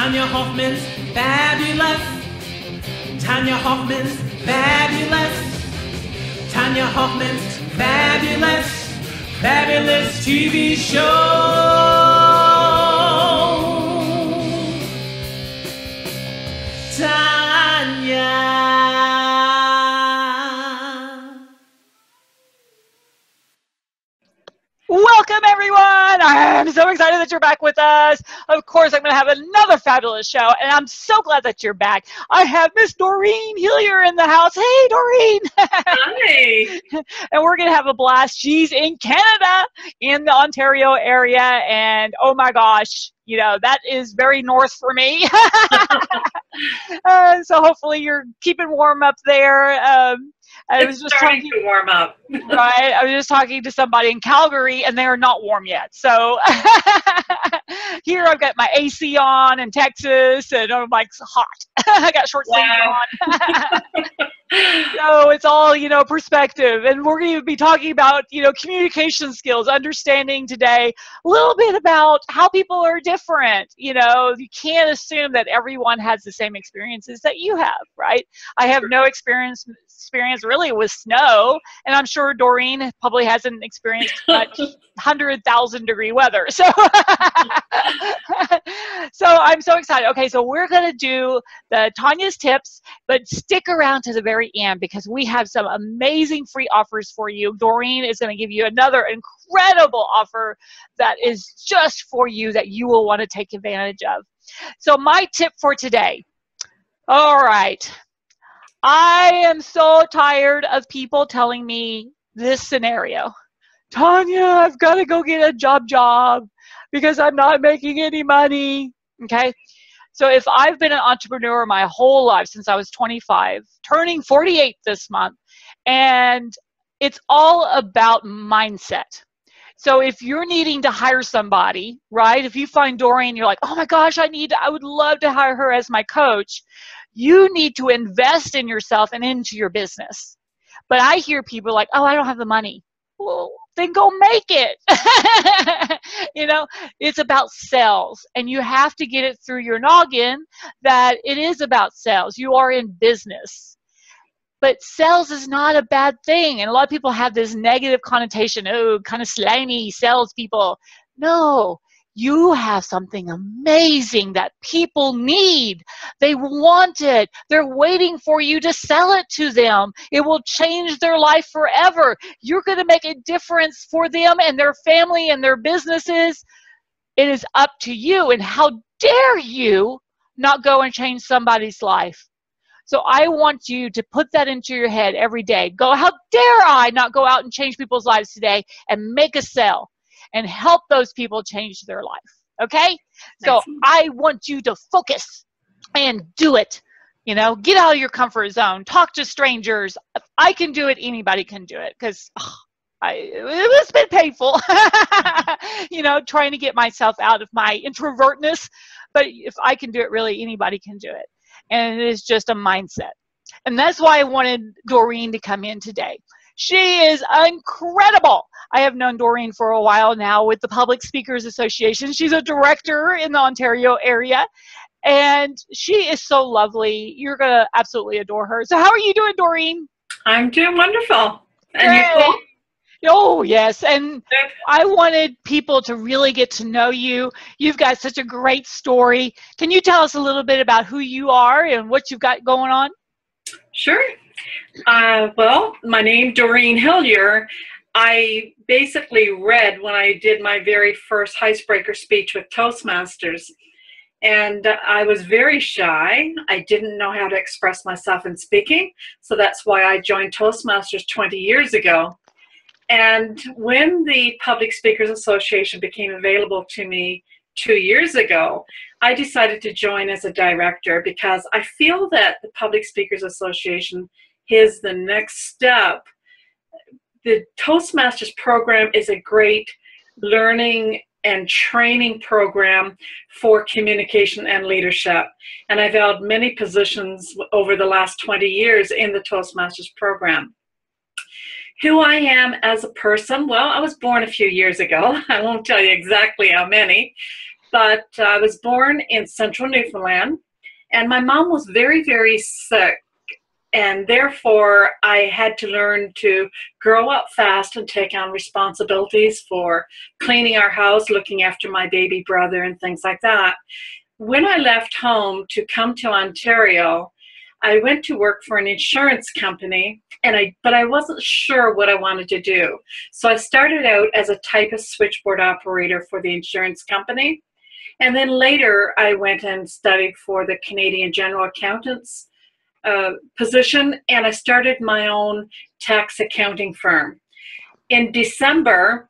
Tonya Hofmann's fabulous. Tonya Hofmann's fabulous. Tonya Hofmann's fabulous, fabulous TV show. Tonya. Welcome, everyone. I'm so excited that you're back with us. Of course, I'm going to have another fabulous show, and I'm so glad that you're back. I have Miss Doreen Hillier in the house. Hey, Doreen. Hi. And we're going to have a blast. She's in Canada, in the Ontario area, and oh my gosh, you know, that is very north for me. So hopefully you're keeping warm up there. It's starting to warm up. Right. I was just talking to somebody in Calgary, and they're not warm yet. So here I've got my AC on in Texas, and I'm like, it's hot. I got short sleeves on. So it's all, you know, perspective. And we're going to be talking about, you know, communication skills, understanding today a little bit about how people are different. You know, you can't assume that everyone has the same experiences that you have, right? I have no experience really with snow, and I'm sure Doreen probably hasn't experienced much 100,000 degree weather. So, so I'm so excited. Okay, so we're going to do the Tonya's tips, but stick around to the very end because we have some amazing free offers for you. Doreen is going to give you another incredible offer that is just for you that you will want to take advantage of. So my tip for today. All right. I am so tired of people telling me this scenario. Tonya, I've got to go get a job because I'm not making any money. Okay. So if I've been an entrepreneur my whole life since I was 25, turning 48 this month, and it's all about mindset. So if you're needing to hire somebody, right? If you find Doreen, you're like, oh my gosh, I would love to hire her as my coach. You need to invest in yourself and into your business. But I hear people like, oh, I don't have the money. Well, then go make it. You know, it's about sales, and you have to get it through your noggin that it is about sales. You are in business. But sales is not a bad thing. And a lot of people have this negative connotation, oh, kind of slimy salespeople. No, you have something amazing that people need. They want it. They're waiting for you to sell it to them. It will change their life forever. You're going to make a difference for them and their family and their businesses. It is up to you. And how dare you not go and change somebody's life? So I want you to put that into your head every day. Go, how dare I not go out and change people's lives today and make a sale and help those people change their life, okay? So I want you to focus and do it. You know, get out of your comfort zone. Talk to strangers. If I can do it, anybody can do it because it's been painful, you know, trying to get myself out of my introvertness. But if I can do it, really, anybody can do it. And it is just a mindset. And that's why I wanted Doreen to come in today. She is incredible. I have known Doreen for a while now with the Public Speakers Association. She's a director in the Ontario area. And she is so lovely. You're going to absolutely adore her. So how are you doing, Doreen? I'm doing wonderful. And you? Oh, yes. And I wanted people to really get to know you. You've got such a great story. Can you tell us a little bit about who you are and what you've got going on? Sure. Well, my name is Doreen Hillier. I basically read when I did my very first icebreaker speech with Toastmasters. And I was very shy. I didn't know how to express myself in speaking. So that's why I joined Toastmasters 20 years ago. And when the Public Speakers Association became available to me 2 years ago, I decided to join as a director because I feel that the Public Speakers Association is the next step. The Toastmasters program is a great learning and training program for communication and leadership. And I've held many positions over the last 20 years in the Toastmasters program. Who I am as a person, well, I was born a few years ago. I won't tell you exactly how many, But I was born in central Newfoundland, and my mom was very, very sick. And therefore, I had to learn to grow up fast and take on responsibilities for cleaning our house, looking after my baby brother, and things like that. When I left home to come to Ontario, I went to work for an insurance company, but I wasn't sure what I wanted to do. So I started out as a typist switchboard operator for the insurance company. And then later, I went and studied for the Canadian General Accountant's position, and I started my own tax accounting firm. In December,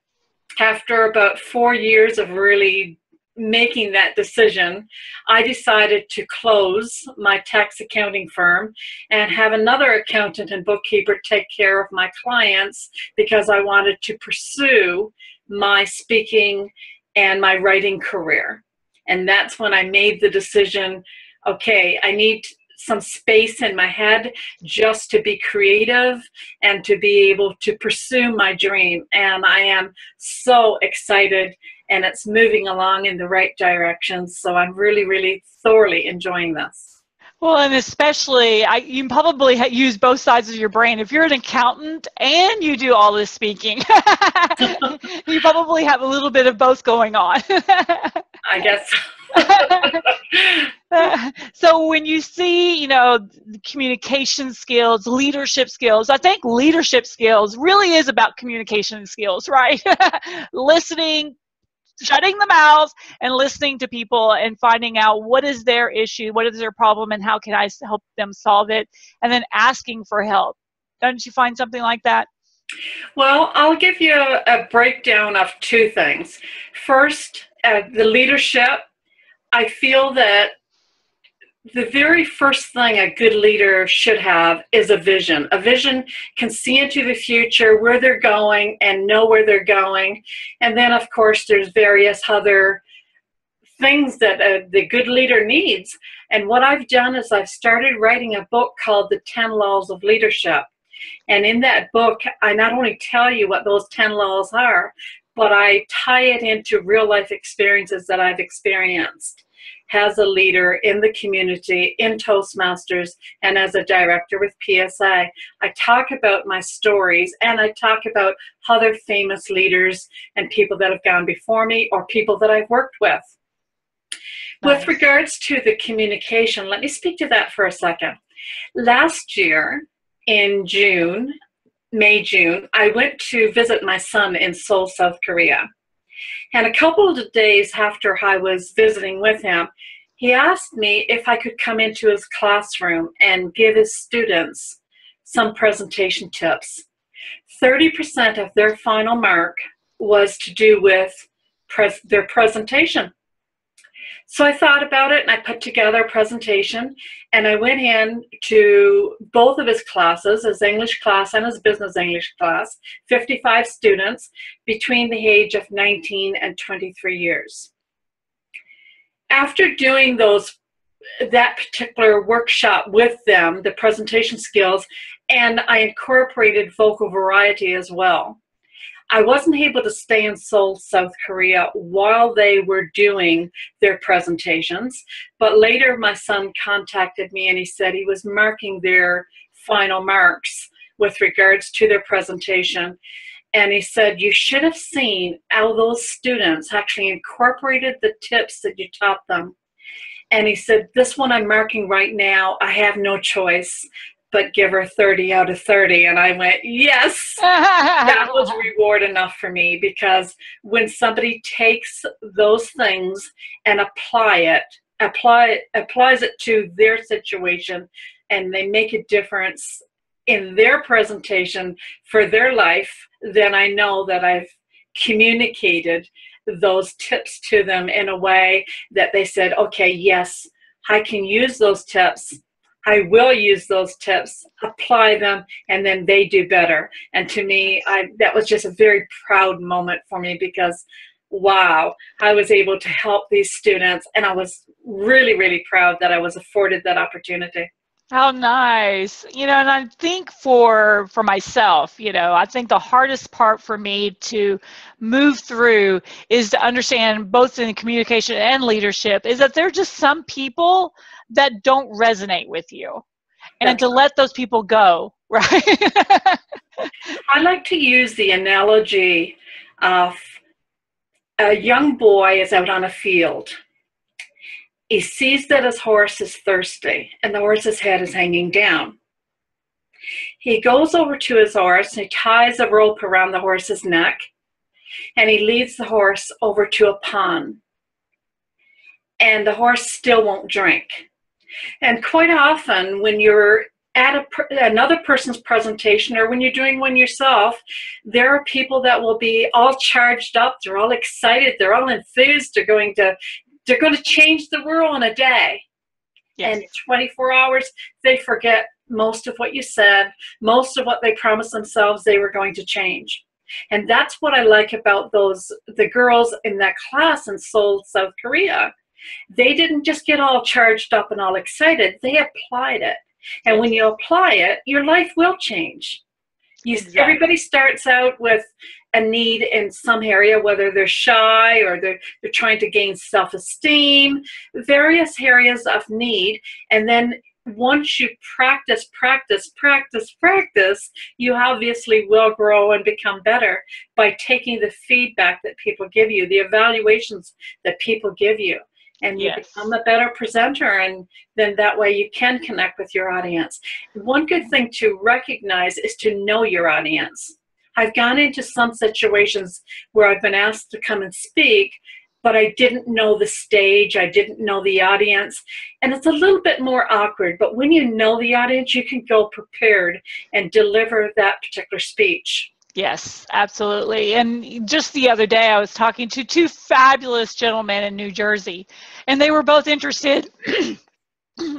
after about 4 years of really making that decision, I decided to close my tax accounting firm and have another accountant and bookkeeper take care of my clients, because I wanted to pursue my speaking and my writing career. And that's when I made the decision, okay, I need some space in my head just to be creative and to be able to pursue my dream. And I am so excited, and it's moving along in the right direction. So I'm really, really thoroughly enjoying this. Well, and especially, you probably use both sides of your brain. If you're an accountant and you do all this speaking, you probably have a little bit of both going on. I guess. So when you see, you know, communication skills, leadership skills, I think leadership skills really is about communication skills, right? Listening, shutting the mouths and listening to people and finding out what is their issue, what is their problem, and how can I help them solve it, and then asking for help. Don't you find something like that? Well, I'll give you a breakdown of two things. First, the leadership. I feel that the very first thing a good leader should have is a vision. A vision can see into the future, where they're going, and know where they're going. And then, of course, there's various other things that the good leader needs. And what I've done is I've started writing a book called The 10 Laws of Leadership. And in that book, I not only tell you what those 10 laws are, but I tie it into real life experiences that I've experienced as a leader in the community, in Toastmasters, and as a director with PSA. I talk about my stories, and I talk about other famous leaders and people that have gone before me, or people that I've worked with. Nice. With regards to the communication, let me speak to that for a second. Last year in June, May, June, I went to visit my son in Seoul, South Korea. And a couple of days after I was visiting with him, he asked me if I could come into his classroom and give his students some presentation tips. 30% of their final mark was to do with their presentation. So I thought about it, and I put together a presentation, and I went in to both of his classes, his English class and his business English class, 55 students between the age of 19 and 23 years. After doing that particular workshop with them, the presentation skills, and I incorporated vocal variety as well, I wasn't able to stay in Seoul, South Korea while they were doing their presentations, but later my son contacted me, and he said he was marking their final marks with regards to their presentation. And he said, you should have seen how those students actually incorporated the tips that you taught them. And he said, this one I'm marking right now, I have no choice but give her 30 out of 30. And I went, yes, that was reward enough for me, because when somebody takes those things and applies it to their situation, and they make a difference in their presentation for their life, then I know that I've communicated those tips to them in a way that they said, okay, yes, I can use those tips. I will use those tips, apply them, and then they do better. And to me, that was just a very proud moment for me, because, wow, I was able to help these students, and I was really, really proud that I was afforded that opportunity. How nice. You know, and I think for myself, you know, I think the hardest part for me to move through is to understand both in communication and leadership is that there are just some people that don't resonate with you and That's to let those people go, right? I like to use the analogy of a young boy is out on a field. He sees that his horse is thirsty and the horse's head is hanging down. He goes over to his horse and he ties a rope around the horse's neck and he leads the horse over to a pond. And the horse still won't drink. And quite often when you're at another person's presentation or when you're doing one yourself, there are people that will be all charged up, they're all excited, they're all enthused, they're going to change the world in a day. Yes. And 24 hours, they forget most of what you said, most of what they promised themselves they were going to change. And that's what I like about the girls in that class in Seoul, South Korea. They didn't just get all charged up and all excited, they applied it. And when you apply it, your life will change. Exactly. Everybody starts out with a need in some area, whether they're shy or they're trying to gain self-esteem, various areas of need. And then once you practice, you obviously will grow and become better by taking the feedback that people give you, the evaluations that people give you. And you become a better presenter, and then that way you can connect with your audience. One good thing to recognize is to know your audience. I've gone into some situations where I've been asked to come and speak, but I didn't know the stage, I didn't know the audience, and it's a little bit more awkward. But when you know the audience, you can go prepared and deliver that particular speech. Yes, absolutely. And just the other day, I was talking to two fabulous gentlemen in New Jersey, and they were both interested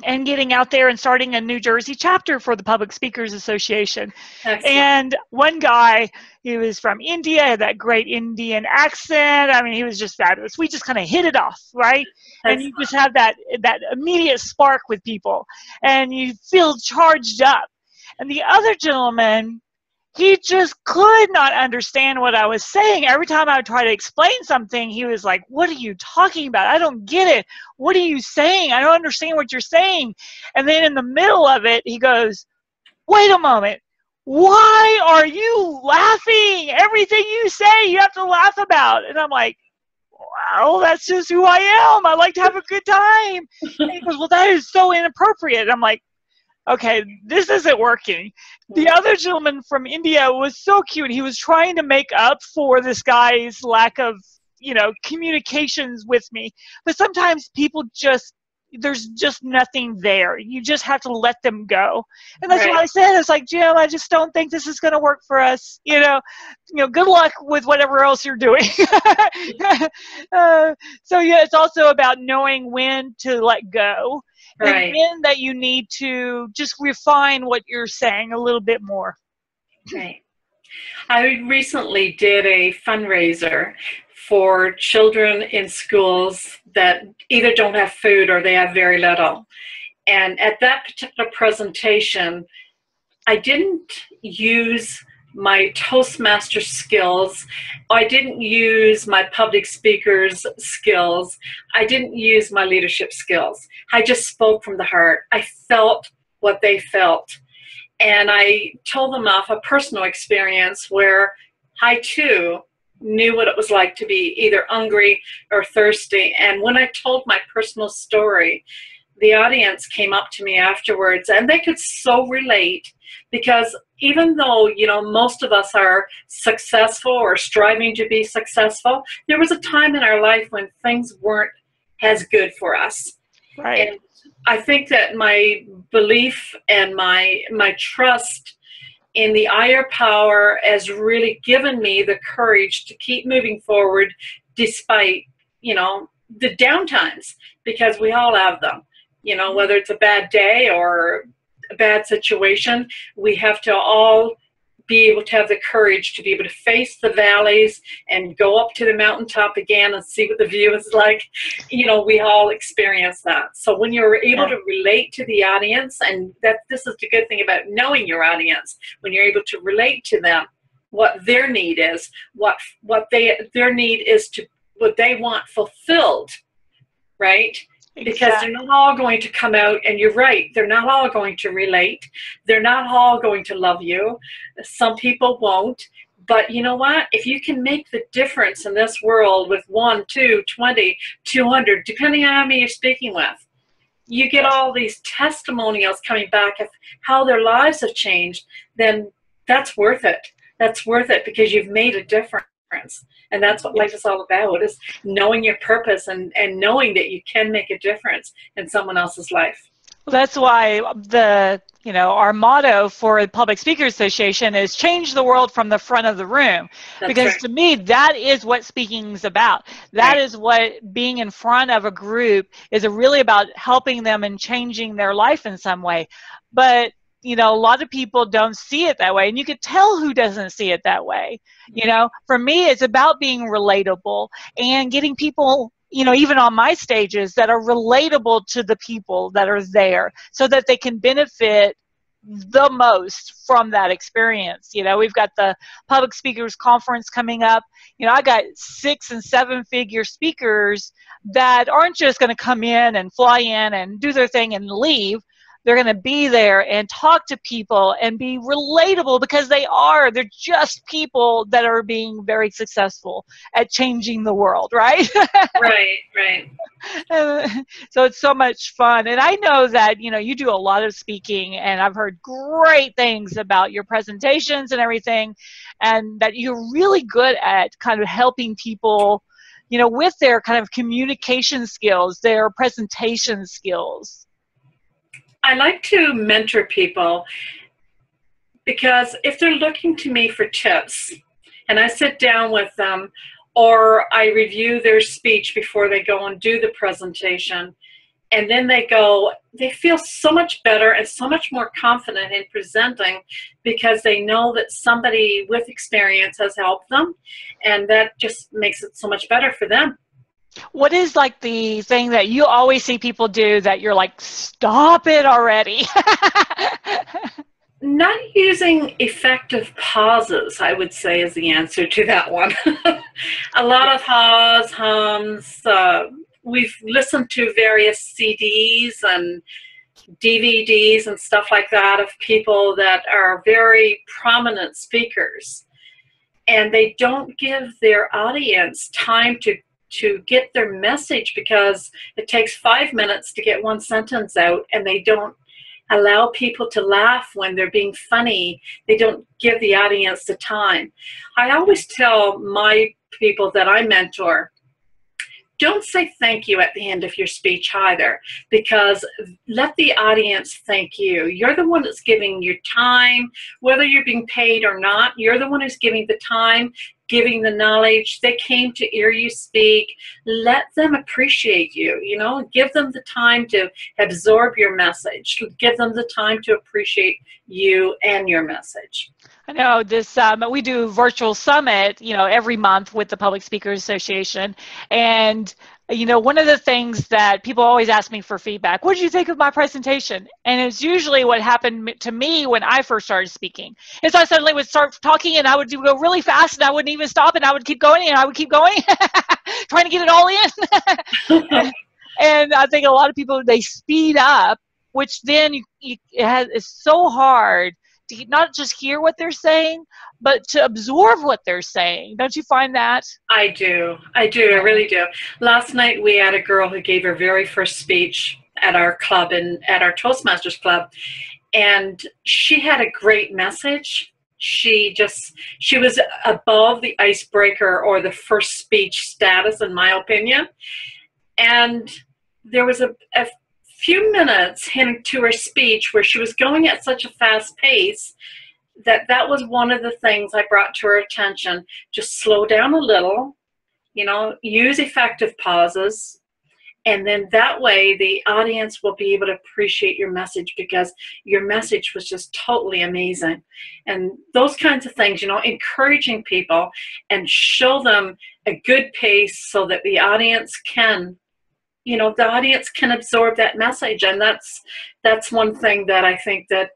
in getting out there and starting a New Jersey chapter for the Public Speakers Association. Excellent. And one guy, he was from India, had that great Indian accent. I mean, he was just fabulous. We just kind of hit it off, right? Excellent. And you just have that immediate spark with people, and you feel charged up. And the other gentleman, he just could not understand what I was saying. Every time I would try to explain something, he was like, "What are you talking about? I don't get it. What are you saying? I don't understand what you're saying." And then in the middle of it, he goes, "Wait a moment. Why are you laughing? Everything you say, you have to laugh about." And I'm like, "Well, that's just who I am. I like to have a good time." And he goes, "Well, that is so inappropriate." And I'm like, okay, this isn't working. The other gentleman from India was so cute. He was trying to make up for this guy's lack of, you know, communications with me. But sometimes people just, there's just nothing there. You just have to let them go. And that's what I said. It's like, Jim, I just don't think this is going to work for us. You know, good luck with whatever else you're doing. So yeah, it's also about knowing when to let go. And then that you need to just refine what you're saying a little bit more. Right. I recently did a fundraiser for children in schools that either don't have food or they have very little. And at that particular presentation, I didn't use my Toastmaster skills. I didn't use my public speaker's skills. I didn't use my leadership skills. I just spoke from the heart. I felt what they felt. And I told them off a personal experience where I too knew what it was like to be either hungry or thirsty. And when I told my personal story, the audience came up to me afterwards and they could so relate, because even though, you know, most of us are successful or striving to be successful, there was a time in our life when things weren't as good for us. Right. And I think that my belief and my trust in the higher power has really given me the courage to keep moving forward despite, you know, the downtimes, because we all have them. You know, whether it's a bad day or a bad situation, we have to all be able to have the courage to be able to face the valleys and go up to the mountaintop again and see what the view is like. You know, we all experience that. So when you're able to relate to the audience, and that this is the good thing about knowing your audience, when you're able to relate to them, what their need is, what their need is, to what they want fulfilled, right? Because they're not all going to come out, and you're right, they're not all going to relate. They're not all going to love you. Some people won't. But you know what? If you can make the difference in this world with 1, 2, 20, 200, depending on how many you're speaking with, you get all these testimonials coming back of how their lives have changed, then that's worth it. That's worth it, because you've made a difference. And that's what life is all about, is knowing your purpose and knowing that you can make a difference in someone else's life. Well, that's why our motto for the Public Speakers Association is change the world from the front of the room. That's because right. To me, that is what speaking is about. That is what being in front of a group is really about, helping them and changing their life in some way. But a lot of people don't see it that way, and you could tell who doesn't see it that way. For me, it's about being relatable and getting people, even on my stages, that are relatable to the people that are there, so that they can benefit the most from that experience. We've got the Public Speakers Conference coming up. I got 6- and 7-figure speakers that aren't just going to come in and fly in and do their thing and leave. They're going to be there and talk to people and be relatable, because they're just people that are being very successful at changing the world, right? Right. So it's so much fun. And I know that, you do a lot of speaking, and I've heard great things about your presentations and everything, and that you're really good at kind of helping people, with their kind of communication skills, their presentation skills. I like to mentor people, because if they're looking to me for tips, and I sit down with them, or I review their speech before they go and do the presentation, and then they feel so much better and so much more confident in presenting, because they know that somebody with experience has helped them, and that just makes it so much better for them. What is like the thing that you always see people do that you're like, stop it already? Not using effective pauses, I would say, is the answer to that one. A lot of haws, hums. We've listened to various CDs and DVDs and stuff like that of people that are very prominent speakers, and they don't give their audience time to get their message, because it takes 5 minutes to get one sentence out, and they don't allow people to laugh when they're being funny. They don't give the audience the time. I always tell my people that I mentor, don't say thank you at the end of your speech either, because let the audience thank you. You're the one that's giving your time, whether you're being paid or not. You're the one who's giving the time, giving the knowledge. They came to hear you speak. Let them appreciate you, give them the time to absorb your message. Give them the time to appreciate you and your message. I know this, we do virtual summit, every month with the Public Speakers Association. And, one of the things that people always ask me for feedback, what did you think of my presentation? And it's usually what happened to me when I first started speaking. And so I suddenly would start talking, and I would go really fast, and I wouldn't even stop, and I would keep going, and I would keep going, trying to get it all in. And I think a lot of people, they speed up, which then it's so hard to not just hear what they're saying, but to absorb what they're saying. Don't you find that? I do. I really do. Last night we had a girl who gave her very first speech at our club, at our Toastmasters club, and she had a great message. She was above the icebreaker or the first speech status, in my opinion. And there was a few minutes into her speech where she was going at such a fast pace that was one of the things I brought to her attention. Just slow down a little, use effective pauses, And then that way the audience will be able to appreciate your message because your message was just totally amazing. And those kinds of things, you know, encouraging people and show them a good pace so that the audience can, you know, the audience can absorb that message. And that's one thing that I think that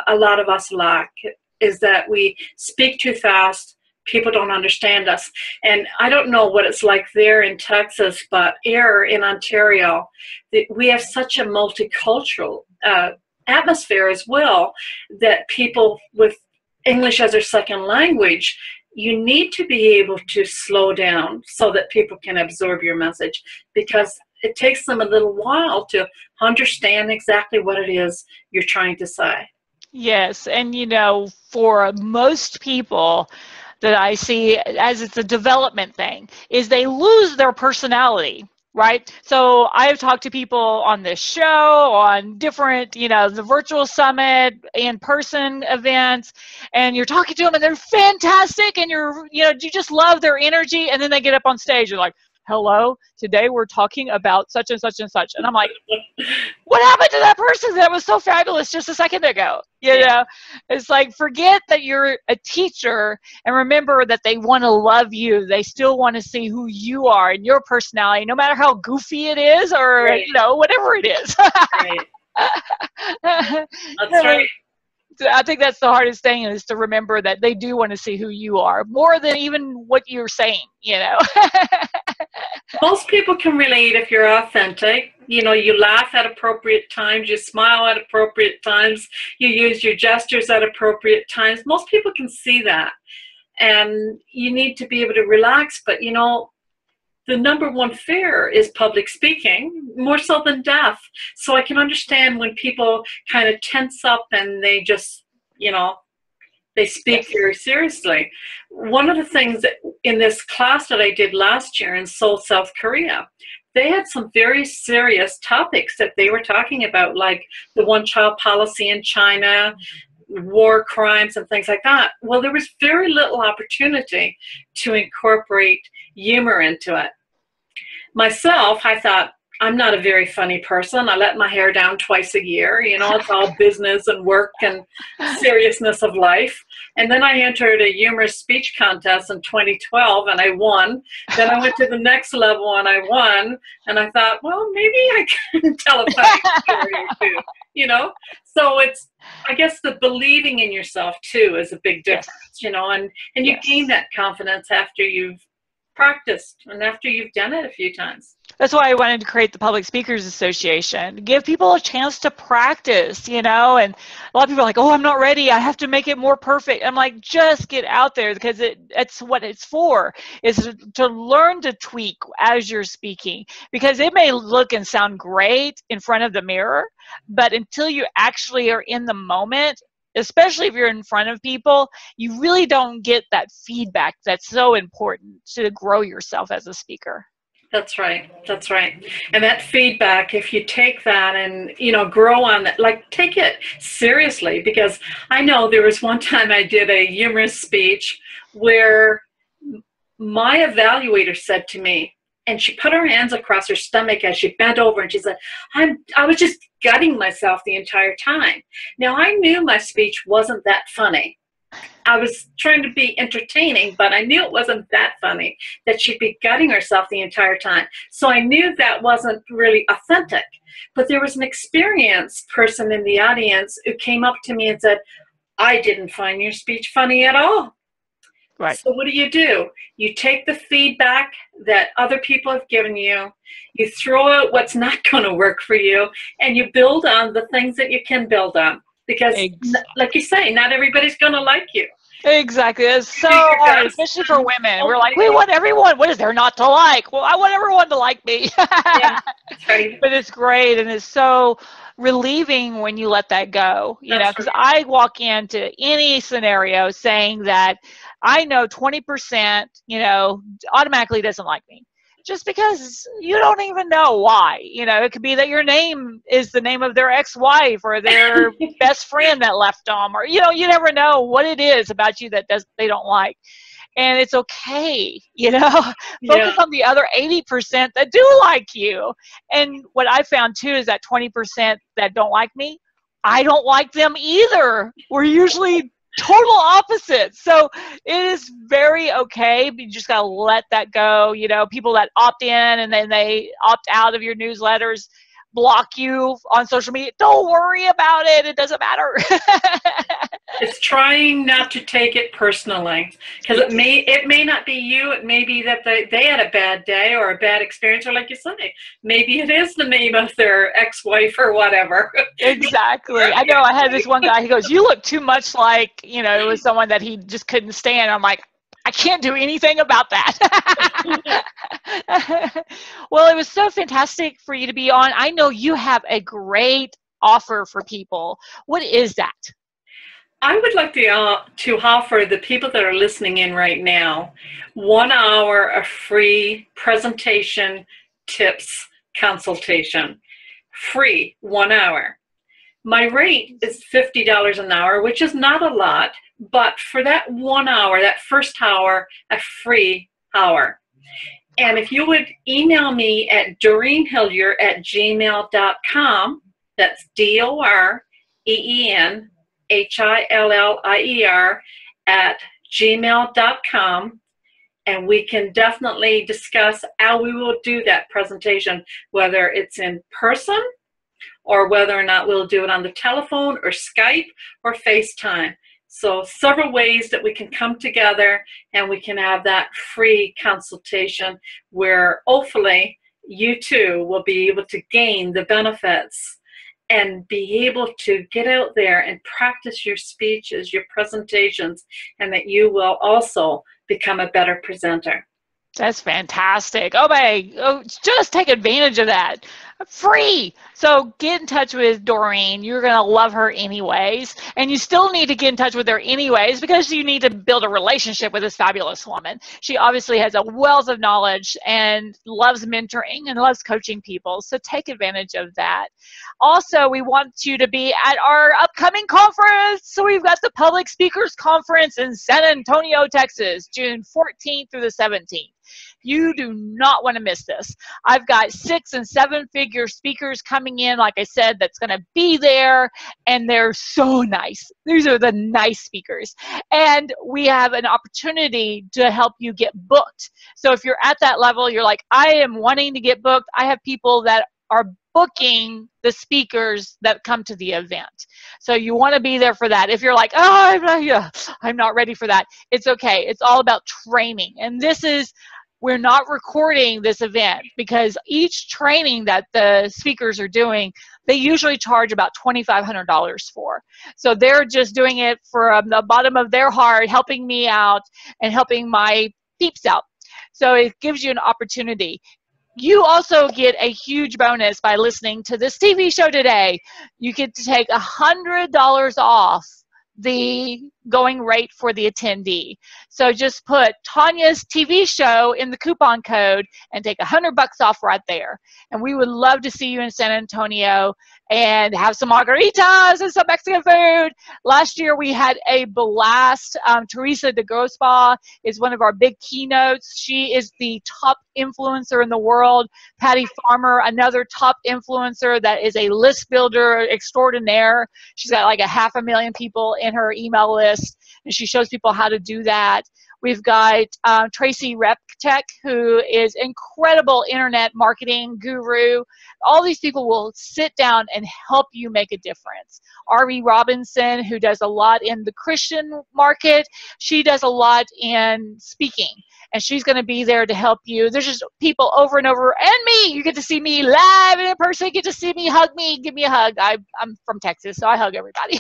a lot of us lack, is that we speak too fast. People don't understand us. And I don't know what it's like there in Texas, but here in Ontario, we have such a multicultural atmosphere as well, that people with English as their second language, you need to be able to slow down so that people can absorb your message, because it takes them a little while to understand exactly what it is you're trying to say. Yes, and you know, for most people that I see, as it's a development thing, is they lose their personality, right? So I've talked to people on this show, on different, you know, the virtual summit, in-person events, and you're talking to them and they're fantastic, and you know, you just love their energy, and then they get up on stage and like, hello, today we're talking about such and such and such. And I'm like, what happened to that person that was so fabulous just a second ago? You know, it's like, forget that you're a teacher and remember that they want to love you. They still want to see who you are and your personality, no matter how goofy it is or, you know, whatever it is. That's right. I think that's the hardest thing, is to remember that they do want to see who you are more than even what you're saying, you know. Most people can relate if you're authentic. You know, you laugh at appropriate times, you smile at appropriate times, you use your gestures at appropriate times. Most people can see that. And you need to be able to relax. But, you know, the number one fear is public speaking, more so than death. So I can understand when people kind of tense up and they just, you know, they speak very seriously. One of the things that in this class that I did last year in Seoul, South Korea, they had some very serious topics that they were talking about, like the one-child policy in China, war crimes and things like that. Well, there was very little opportunity to incorporate humor into it. Myself, I thought, I'm not a very funny person. I let my hair down twice a year. You know, it's all business and work and seriousness of life. And then I entered a humorous speech contest in 2012 and I won. Then I went to the next level and I won. And I thought, well, maybe I can tell a funny story or two, you know? So it's, I guess the believing in yourself too is a big difference, you know, and you gain that confidence after you've practiced and after you've done it a few times. That's why I wanted to create the Public Speakers Association, give people a chance to practice, you know, and a lot of people are like, oh, I'm not ready. I have to make it more perfect. I'm like, just get out there, because it's what it's for, is to learn to tweak as you're speaking, because it may look and sound great in front of the mirror, but until you actually are in the moment, especially if you're in front of people, you really don't get that feedback that's so important to grow yourself as a speaker. That's right. That's right. And that feedback, if you take that and, you know, grow on it, like take it seriously, because I know there was one time I did a humorous speech where my evaluator said to me, and she put her hands across her stomach as she bent over and she said, I was just gutting myself the entire time. Now, I knew my speech wasn't that funny. I was trying to be entertaining, but I knew it wasn't that funny, that she'd be gutting herself the entire time. So I knew that wasn't really authentic. But there was an experienced person in the audience who came up to me and said, I didn't find your speech funny at all. Right. So what do? You take the feedback that other people have given you, you throw out what's not going to work for you, and you build on the things that you can build on. Because, like you say, not everybody's going to like you. Exactly. It's so hard, especially for women. We're like, we want everyone. What is there not to like? Well, I want everyone to like me. Yeah, that's right. But it's great, and it's so relieving when you let that go. You know, because I walk into any scenario saying that I know 20%, you know, automatically doesn't like me. Just because you don't even know why. You know, it could be that your name is the name of their ex-wife or their best friend that left them, or, you know, you never know what it is about you that they don't like. And it's okay, you know. Yeah. Focus on the other 80% that do like you. And what I found too is that 20% that don't like me, I don't like them either. We're usually total opposites. So it is very okay. You just got to let that go. You know, people that opt in and then they opt out of your newsletters, block you on social media. Don't worry about it. It doesn't matter. It's trying not to take it personally, because Yes. it may not be you. It may be that they had a bad day or a bad experience, or like you say, maybe it is the name of their ex-wife or whatever. Exactly. I know I had this one guy, he goes, you look too much like, you know, it was someone that he just couldn't stand. I'm like, I can't do anything about that. Well, it was so fantastic for you to be on. I know you have a great offer for people. What is that? I would like to offer the people that are listening in right now 1 hour of free presentation tips consultation. Free 1 hour. My rate is $50 an hour, which is not a lot, but for that 1 hour, that first hour, a free hour. And if you would email me at doreenhillier@gmail.com, that's DoreenHillier@gmail.com, and we can definitely discuss how we will do that presentation, whether it's in person or whether or not we'll do it on the telephone or Skype or FaceTime. So several ways that we can come together and we can have that free consultation where hopefully you too will be able to gain the benefits and be able to get out there and practice your speeches, your presentations, and that you will also become a better presenter. That's fantastic. Oh, just take advantage of that. Free. So get in touch with Doreen. You're going to love her anyways. And you still need to get in touch with her anyways because you need to build a relationship with this fabulous woman. She obviously has a wealth of knowledge and loves mentoring and loves coaching people. So take advantage of that. Also, we want you to be at our upcoming conference. So we've got the Public Speakers Conference in San Antonio, Texas, June 14th through the 17th. You do not want to miss this. I've got 6- and 7-figure speakers coming in, like I said, that's going to be there, and they're so nice. These are the nice speakers. And we have an opportunity to help you get booked. So if you're at that level, you're like, I am wanting to get booked. I have people that are booking the speakers that come to the event. So you want to be there for that. If you're like, oh, I'm not ready for that, it's okay. It's all about training. And we're not recording this event because each training that the speakers are doing, they usually charge about $2,500 for. So they're just doing it from the bottom of their heart, helping me out and helping my peeps out. So it gives you an opportunity. You also get a huge bonus by listening to this TV show today. You get to take $100 off the going rate for the attendee. So just put Tonya's TV show in the coupon code and take $100 off right there. And we would love to see you in San Antonio and have some margaritas and some Mexican food. Last year we had a blast. Teresa de Grospa is one of our big keynotes. She is the top influencer in the world. Patty Farmer, another top influencer that is a list builder extraordinaire. She's got like 500,000 people in her email list, and she shows people how to do that. We've got Tracy Reptek, who is incredible internet marketing guru. All these people will sit down and help you make a difference. Ari Robinson, who does a lot in the Christian market, she does a lot in speaking, and she's going to be there to help you. There's just people over and over, and me. You get to see me live and in person. You get to see me, hug me, give me a hug. I'm from Texas, so I hug everybody.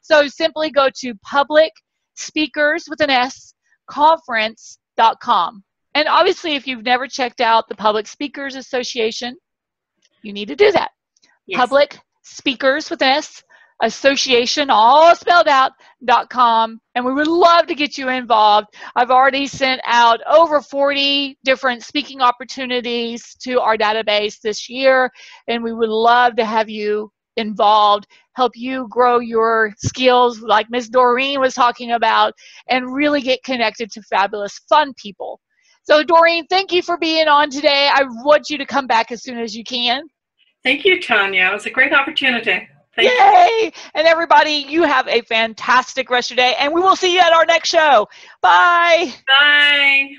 So simply go to Public Speakers with an S, conference.com. And obviously, if you've never checked out the Public Speakers Association, you need to do that. Yes. Public Speakers with an S, Association, all spelled out, .com. And we would love to get you involved. I've already sent out over 40 different speaking opportunities to our database this year, and we would love to have you involved, help you grow your skills like Miss Doreen was talking about, and really get connected to fabulous, fun people. So Doreen, thank you for being on today. I want you to come back as soon as you can. Thank you, Tonya. It was a great opportunity. Thank Yay! you. And everybody, you have a fantastic rest of your day, and we will see you at our next show. Bye. Bye.